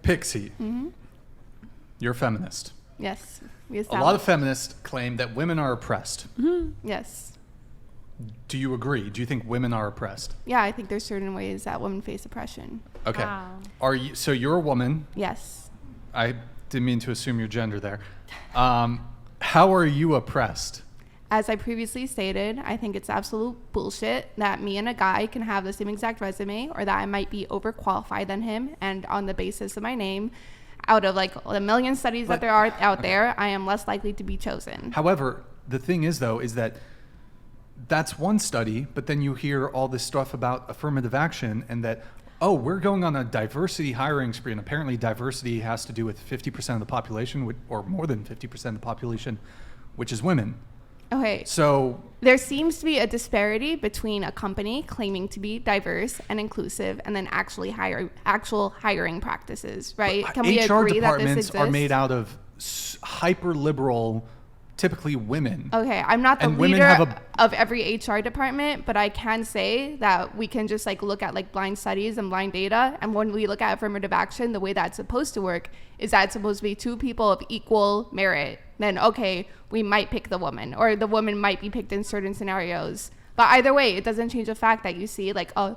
Pixie, you're a feminist. Yes. A lot of feminists claim that women are oppressed. Yes. Do you agree? Do you think women are oppressed? Yeah, I think there's certain ways that women face oppression. Okay. Wow. So you're a woman. Yes. I didn't mean to assume your gender there. How are you oppressed? As I previously stated, I think it's absolute bullshit that me and a guy can have the same exact resume, or that I might be overqualified than him, and on the basis of my name, out of like a million studies that there are out there, I am less likely to be chosen. However, the thing is though, is that that's one study, but then you hear all this stuff about affirmative action and that, oh, we're going on a diversity hiring spree, and apparently diversity has to do with 50% of the population, or more than 50% of the population, which is women. Okay. So there seems to be a disparity between a company claiming to be diverse and inclusive and then actual hiring practices, right? Can we HR agree that this departments exists? are made out of hyper liberal, typically women. Okay, I'm not the And women leader have of every HR department, but I can say that we can just like look at like blind studies and blind data. And when we look at affirmative action, the way that's supposed to work is that it's supposed to be two people of equal merit. Then, okay, we might pick the woman, or the woman might be picked in certain scenarios. But either way, it doesn't change the fact that you see like a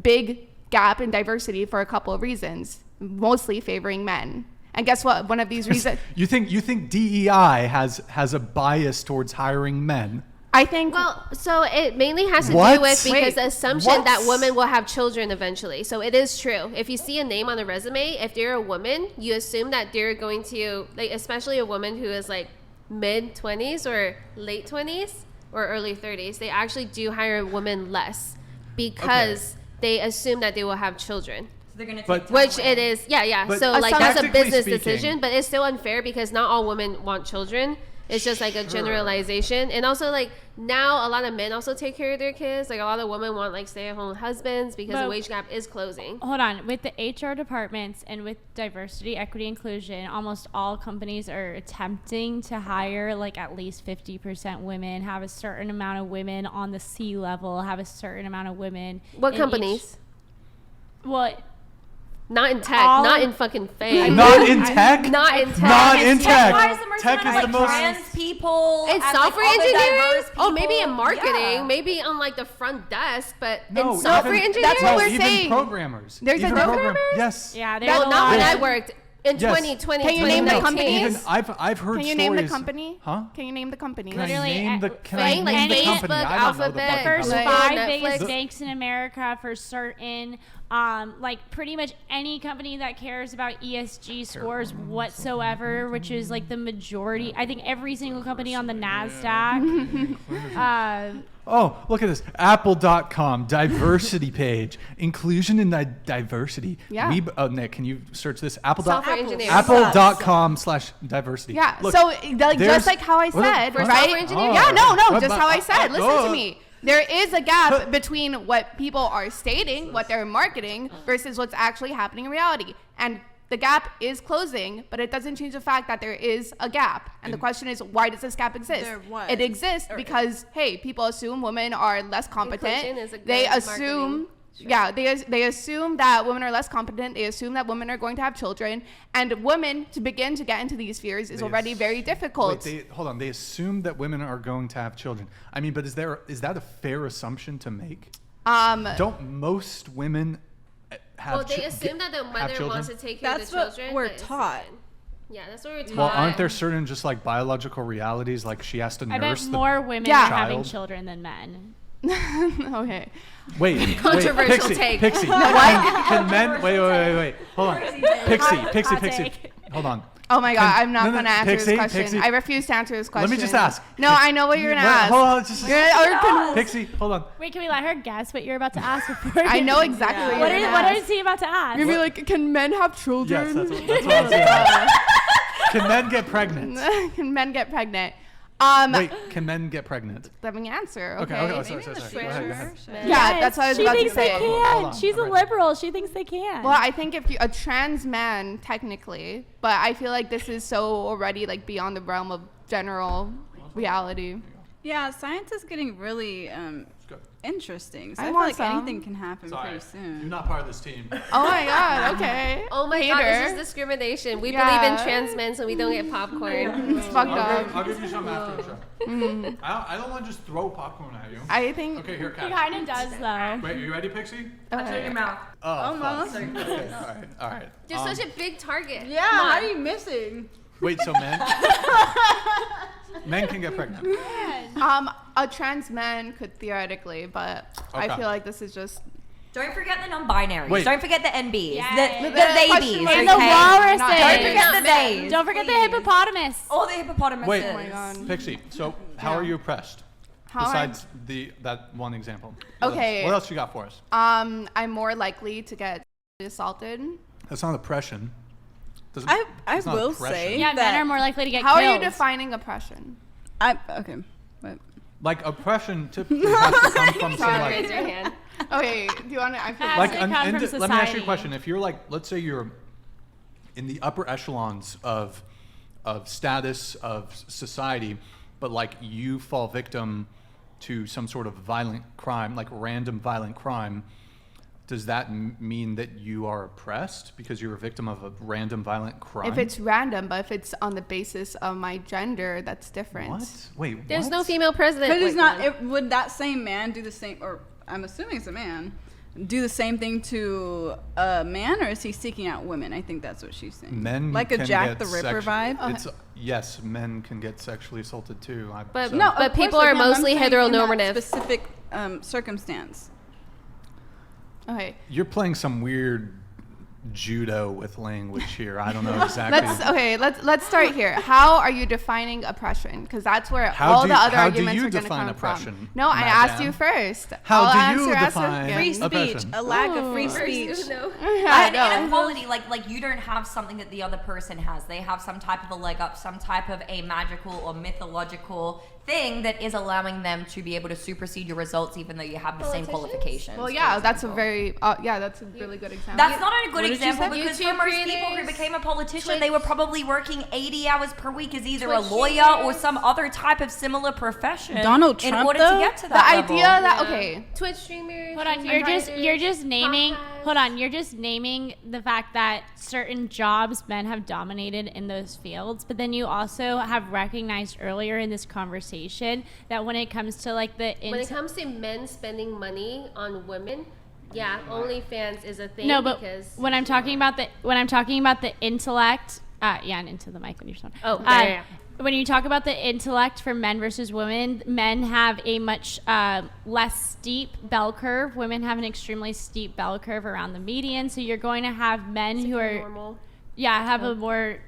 big gap in diversity for a couple of reasons, mostly favoring men. And guess what? One of these reasons... You think DEI has a bias towards hiring men? I think... Well, so it mainly has to What? do with because the Wait, assumption what? that women will have children eventually. So it is true. If you see a name on a resume, if they're a woman, you assume that they're going to, like, especially a woman who is like mid-20s or late 20s or early 30s, they actually do hire women less because they assume that they will have children. They're gonna But- take Which time it away. is, yeah. But So like that's a practically business speaking- decision, but it's still unfair because not all women want children. It's just like a generalization. And also like now a lot of men also take care of their kids. Like a lot of women want like stay-at-home husbands because the But- wage gap is closing. Hold on. With the HR departments and with diversity, equity, inclusion, almost all companies are attempting to hire like at least 50% women, have a certain amount of women on the C level, have a certain amount of women. What in companies? What? Not in tech, All not of- in fucking fame. Not in tech? Not in tech. Not in tech. Why is there more Tech so is many, the like, most... trans people? It's and, software like, all the engineering? diverse Oh, maybe in people? marketing, Yeah. maybe on like the front desk, but No, in software even- engineering? That's what we're even saying. programmers. There's a Even programmers? Yes. Yeah, there's Well, a not lot. when I Yes. worked in Yes. 2020, Can you name the 2019. companies? Even I've heard Can you stories. name the company? Huh? Can you name the company? Can I Literally, name the, can I Fang, like name the Facebook, company? I don't know the Alphabet, fucking First company. Like, five Netflix. biggest banks in America for certain, like pretty much any company that cares about ESG scores whatsoever, which is like the majority. I think every single company on the NASDAQ. Oh, look at this. Apple.com diversity page. Inclusion and diversity. Yeah. Nick, can you search this? Software engineering. Apple.com/diversity. Yeah. Look, So like, there's- just like how I what- said, For right? software engineering? Yeah, no, Oh. just how I said. Listen Oh. to me. There is a gap between what people are stating, what they're marketing, versus what's actually happening in reality. And the gap is closing, but it doesn't change the fact that there is a gap. And the question is, why does this gap exist? There was. It exists because, hey, people assume women are less competent. Inclusion is a good They marketing assume... Sure. Yeah, they assume that women are less competent. They assume that women are going to have children. And women, to begin to get into these spheres is already very difficult. Hold on. They assume that women are going to have children. I mean, but is that a fair assumption to make? Don't most women have Well, they assume that the mother children? wants to take care That's of the what children. we're but it's taught. fine. Yeah, that's what we're taught. Well, aren't there certain just like biological realities, like she has to I nurse bet the more women Yeah. are having child? children than men. Okay. Wait, Controversial Pixie, take. Pixie. Can men? Wait. Hold on. Hot Pixie. take. Hold on. Oh my God, I'm not no, going to answer Pixie, this question. Pixie. I refuse to answer this question. Let me just ask. No, I know what you're going to ask. Hold on. Just, You're Pixie, hold on. Wait, can we let her guess what you're about to ask before? I know exactly Yeah. what What you're is, going to what ask. is he about to ask? You're going to be like, can men have children? Yes, that's what I was saying. Can men get pregnant? Can men get pregnant? Wait, can men get pregnant? Let me answer, okay? Okay. Maybe Sorry. in the Go ahead. future. Yeah, Yes, that's what I was she about to thinks they say. can. Hold on, She's a I'm ready. liberal. She thinks they can. Well, I think if you a trans man, technically, but I feel like this is so already like beyond the realm of general reality. Yeah, science is getting really interesting. So I I feel want like some. anything can happen Sorry, pretty soon. you're not part of this team. Oh my god. Okay. Oh my god, Hater. this is discrimination. We Yeah. believe in trans men, so we don't get popcorn. It's fucked up. I'll give you some after the show. I don't want to just throw popcorn at you. I think. Okay, here, He Kat. kind of does though. Wait, you ready, Pixie? Okay. Your mouth. Oh, Almost. fuck. Okay, all right. You're such a big target. Yeah, Come on. how are you missing? Wait, so men can get pregnant. A trans man could theoretically, but I Okay. feel like this is just. Don't forget the non-binaries. Wait. Don't forget the NBs. Yes. The The babies. question mark. And Okay? the walruses. Don't forget the men. bays. Don't forget the Please. hippopotamus. All the hippopotamuses. Wait. Oh my god. Pixie, so how are you oppressed? How Besides that one example. What Okay. else? What else you got for us? I'm more likely to get assaulted. That's not oppression. I it's not will oppression. say Yeah, that men are more likely to get How killed. are you defining oppression? okay. But Like oppression typically has to come from some Sorry, like raise your hand. Okay, do you want to? I feel Has like to come from let me ask you a society. question. If you're like, let's say you're in the upper echelons of status of society, but like you fall victim to some sort of violent crime, like random violent crime, does that mean that you are oppressed because you're a victim of a random violent crime? If it's random, but if it's on the basis of my gender, that's different. What? Wait, There's what? no female president. because it's Wait, not. hold on. Would that same man do the same? Or I'm assuming it's a man. Do the same thing to a man, or is he seeking out women? I think that's what she's saying. Men like a can Jack get the Ripper vibe. It's yes, men can get sexually assaulted too. But- so- No, But of course people they are can, but I'm mostly saying in that heteronormative. Specific circumstance. Okay, you're playing some weird judo with language here. I don't know exactly. let's start here. How are you defining oppression? Because that's where How all do the you- other how do arguments you are going to define come oppression, from. No, I asked madam? you first. How I'll do you answer define again. Free speech, oppression? a lack of free First, speech. no. Yeah, no. Inequality, like you don't have something that the other person has. They have some type of a leg up, some type of a magical or mythological thing that is allowing them to be able to supersede your results, even though you have the same Politicians? qualifications. Well, for yeah, that's a example. very that's a really good example. That's not a good What did you example say? because for YouTube most people who creators, became a politician, Twitch- they were probably working 80 hours per week as either a Twitch lawyer or streamers. some other type of similar profession. Donald in Trump, order though? to get to the that idea level. that Yeah. okay. Twitch streamers. Hold on, content you're just writers, naming. podcasts. Hold on, you're just naming the fact that certain jobs men have dominated in those fields, but then you also have recognized earlier in this conversation that when it comes to like the When it comes to men spending money on women, yeah, OnlyFans is a thing. no, but because when I'm talking about the intellect, yeah, and into the mic when you're talking. Oh, yeah. When you talk about the intellect for men versus women, men have a much less steep bell curve. Women have an extremely steep bell curve around the median. So you're going to have men who are normal. yeah have a more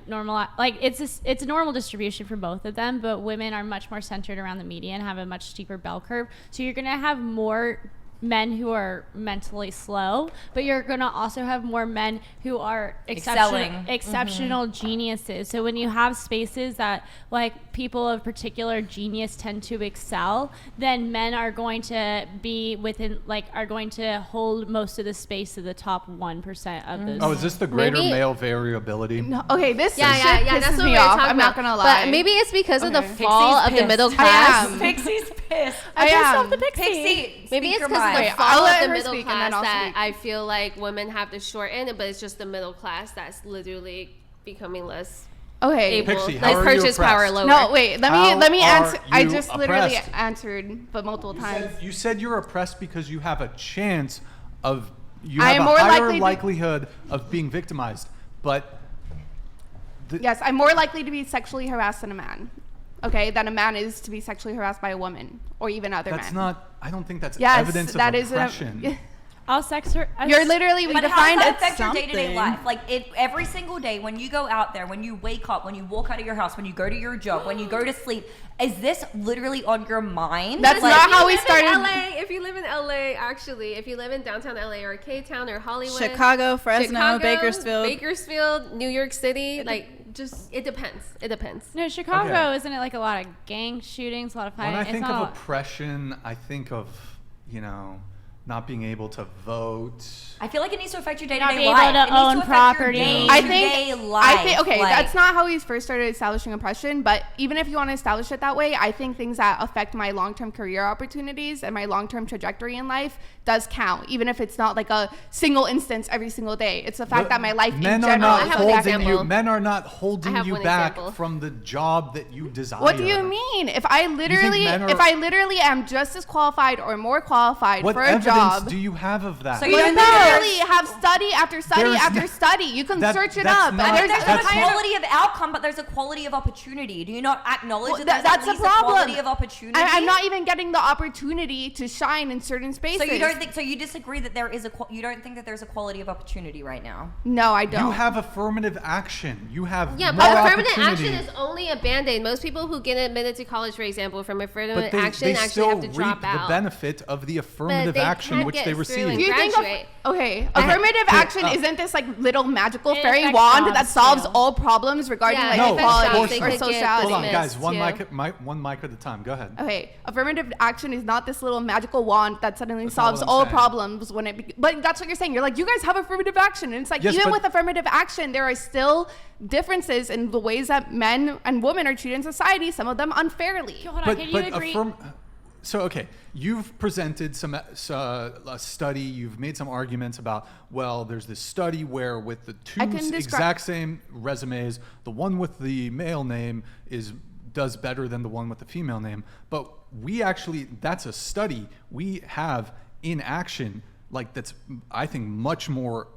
normal like it's a normal distribution for both of them, but women are much more centered around the median, have a much steeper bell curve. So you're going to have more men who are mentally slow, but you're going to also have more men who are exceptional geniuses. So when you have spaces that like people of particular genius tend to excel, then men are going to be within are going to hold most of the space of the top 1% of those. Oh, is this the greater Maybe- male variability? No, okay, this Yeah, shit yeah, yeah. pisses That's what me we were off. talking I'm about. not gonna lie. But maybe it's because of the Okay. fall of the Pixie's middle pissed. class. am. Pixie's pissed. I I just am. love the pixie. Pixie, Maybe speak it's your because of mind. the Wait, fall I'll of let the her middle speak and then class I'll that speak. I feel like women have to shorten, but it's just the middle class that's literally becoming less Okay. able. Pixie, how like are you purchase power oppressed? lower. No, wait. Let me How answer. are I you just literally oppressed? answered, but multiple times. You said you're oppressed because you have a chance of you I have am a more higher likely to- likelihood of being victimized, but Yes, I'm more likely to be sexually harassed than a man. Okay, than a man is to be sexually harassed by a woman or even other that's men. not. I don't think that's Yes, evidence of that is an- oppression. All sex You're literally we But how defined does it. that affect your day-to-day something. life? Like every single day when you go out there, when you wake up, when you walk out of your house, when you go to your job, when you go to sleep, is this literally on your mind? That's Like, not how we If you started. live in LA, if you live in LA, actually, if you live in downtown LA or K-Town or Hollywood, Chicago, Fresno, Bakersfield, New York City, like Just it depends. It depends. No, Chicago Okay. isn't it like a lot of gang shootings, a lot of When fighting? I It's think not of a lot- oppression, I think of not being able to vote. I feel like it needs to affect your Not day-to-day being life. able to It needs own affect your property. day-to-day life. okay, Like, that's not how we first started establishing oppression, but even if you want to establish it that way, I think things that affect my long-term career opportunities and my long-term trajectory in life does count, even if it's not like a single instance every single day. It's the fact that my life in Men are general not is have an holding example. you. Men are not I holding have you one back example. from the job that you desire. What do you mean? If I literally am just as qualified or more qualified What for a evidence job, do you have of that? So we you don't think literally there's- have study after study There's after no- study. You can that- search it that's up. not- And There's there's not a that's- quality of outcome, but there's a quality of opportunity. Do you not acknowledge Well, that there's that's at least a problem. quality of opportunity? I'm not even getting the opportunity to shine in certain spaces. So you don't think? So you disagree that there is you don't think that there's a quality of opportunity right now? No, I don't. You have affirmative action. You have Yeah, more but affirmative opportunity. action is only a band-aid. Most people who get admitted to college, for example, from affirmative But action they actually still have to reap drop the out. benefit of the But affirmative they action can't which get they through receive. and Do you think graduate. affirmative Okay, action isn't this like little magical It fairy affects wand jobs that solves too. all problems regarding Yeah, like No, of equality course or not. They could get sociality? Hold on, guys. dismissed, One mic at a time. Go ahead. Okay, affirmative action is not this little magical wand that suddenly That's not solves what I'm all saying. problems when but that's what you're saying. You're like, you guys have affirmative action. And it's like, Yes, even but- with affirmative action, there are still differences in the ways that men and women are treated in society, some of them unfairly. Hold on, can you agree? So okay, you've presented a study. You've made some arguments about, well, there's this study where with the two I can describe- exact same resumes, the one with the male name does better than the one with the female name. But that's a study we have in action, like that's I think much more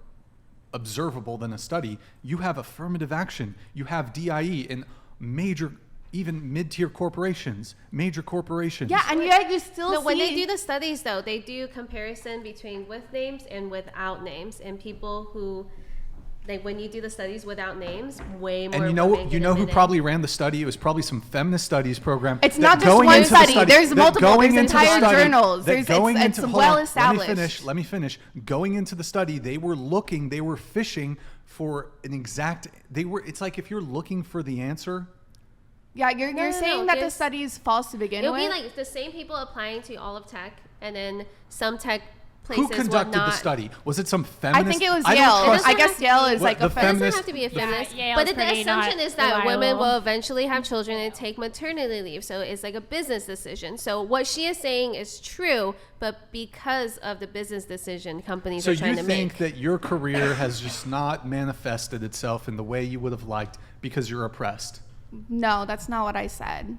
observable than a study. You have affirmative action. You have DIE in major, even mid-tier corporations, major corporations. Yeah, and yet you still No, see when they do the studies, though, they do comparison between with names and without names, and people who, like, when you do the studies without names, way more. And women you get know who admitted. probably ran the study? It was probably some feminist studies program. It's that not just going one into the study. There's that multiple. going There's into the entire study- journals. that There's going it's into- hold well on, established. Let me finish. Going into the study, they were fishing for an exact. It's like if you're looking for the answer. Yeah, you're No, saying that the just- study is false to begin It'll with. be like the same people applying to all of tech, and then some tech Who places will conducted not. the study? Was it some I feminist? think it was don't Yale. trust- I guess Yale is What, like the a It doesn't feminist- have to be a feminist, Yale's but the pretty assumption not is that women reliable. will eventually have children and take maternity leave. So it's like a business decision. So what she is saying is true, but because of the business decision companies So are trying you to think make. that your career has just not manifested itself in the way you would have liked because you're oppressed? No, that's not what I said.